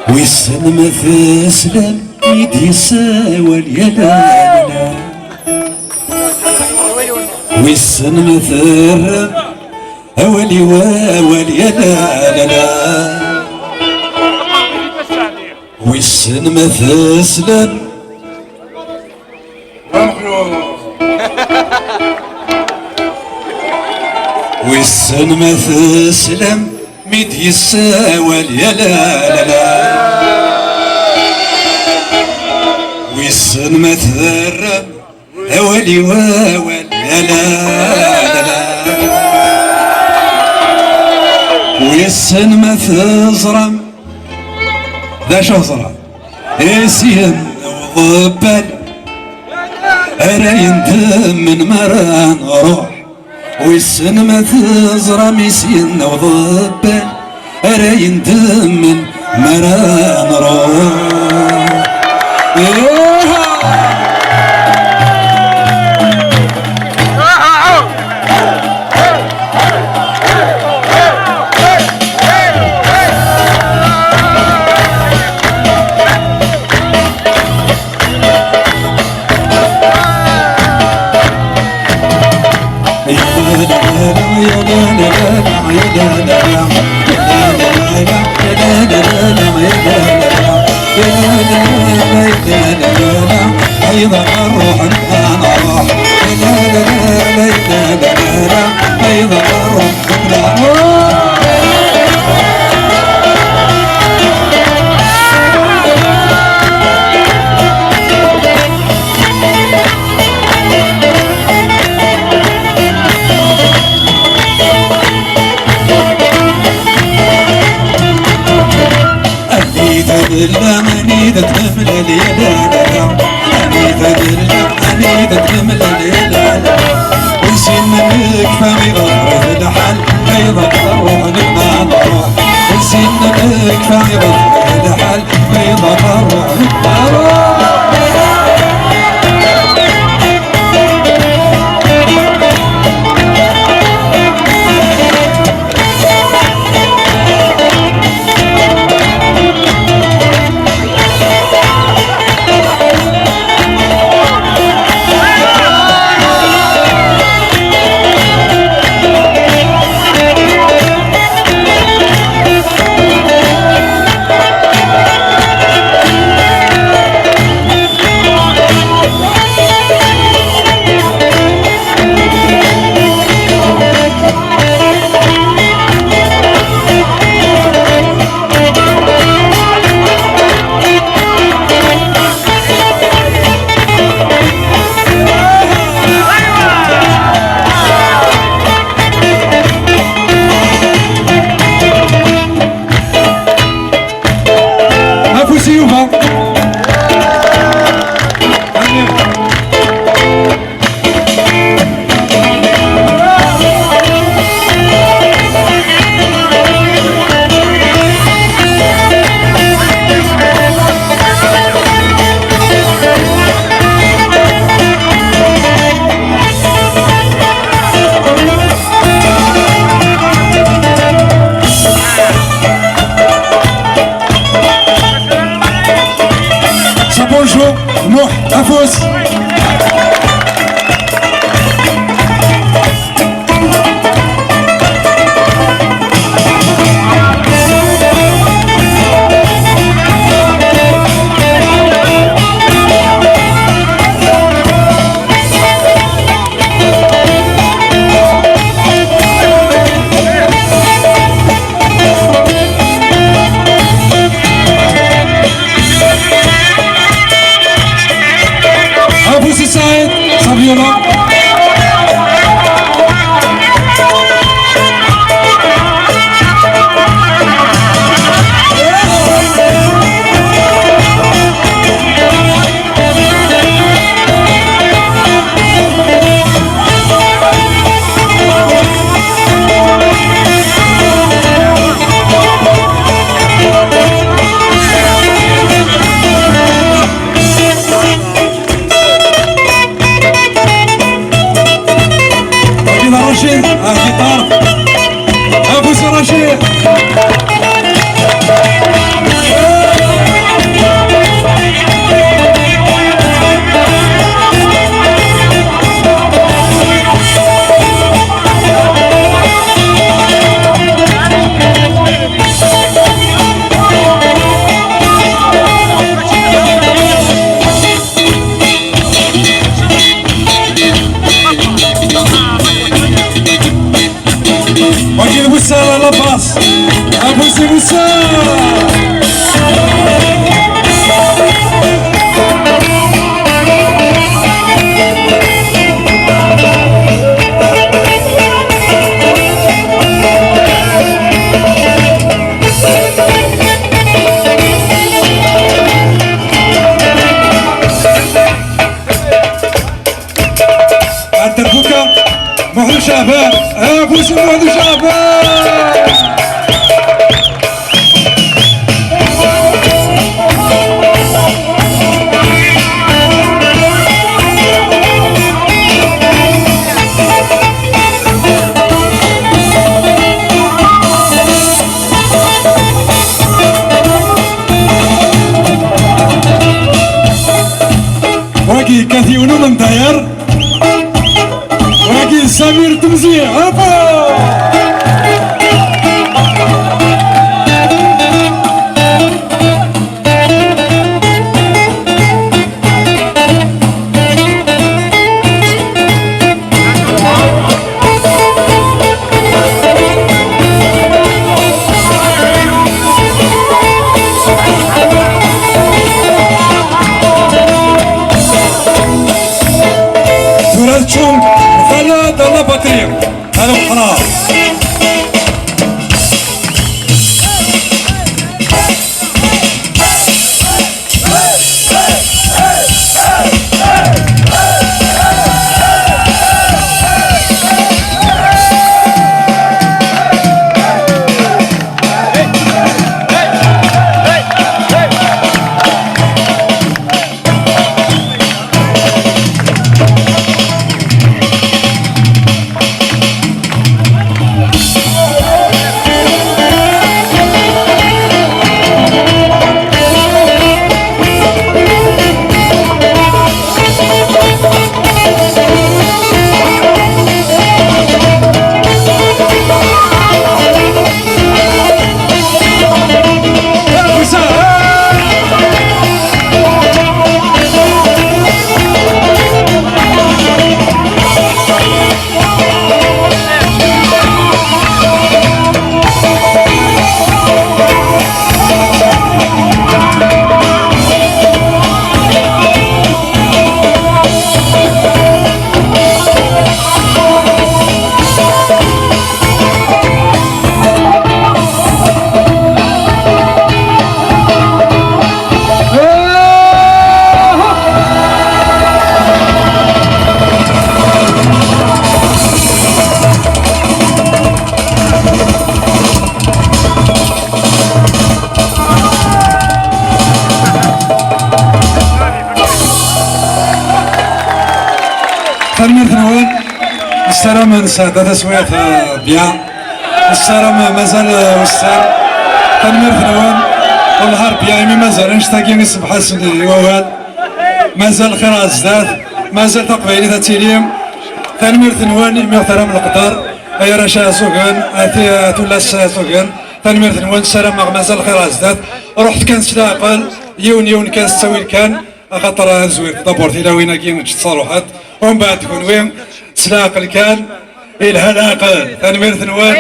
ويسن ما تسلم يدي ساول يا لا لا ويسن ما ثرم اولي واول يا لا لا ويسن ما تسلم ويسن ما تسلم ميد يساول يا لا لا ويسن ما تذرب اولي واول يا لا ويسن ما تزرم ذا شو زرم يسين وضبل أراين دم من مران روح ويسن ما تزرم يسين وضبل أراين دم من مران روح أيضا الروح أنا روح لا لا لا لا لا لا أيضا الروح إلا مني تتمل الليلة أني تتمل الليلة ونسين منك فمي ضرب الحل أيضا تروح نبنا نروح ونسين منك فمي ضرب الحل أيضا تروح نبنا نروح جيتار ابو سراشيح واجي الوسالة لاباس ابو سي وسالة التربوكة محلو شعبان ابو سي محلو شعبان واقي كثيونو من داير واقي سمير تمزيع هابا ثلاث شونك ثلاث الله بطريق هذا القرار تنمير ثنوان السلام نسادة تسويات بيان السلام مازال وستان تنمير ثنوان والنهار بيان مازال نشتاقي نصبح ووال مازال خير ازداد مازال تقبيلي تاتيليم تنمير ثنوان محترم القدر اي رشا سوقان تولاس سوقان تنمير ثنوان السلام مازال خير ازداد رحت كان سلاقل يون كان تسوي كان خاطر زوير دابورتي لا وين كاين تصالحات ومن بعد تكون وين سلاقل كان الهلاقل تنمير ثنوان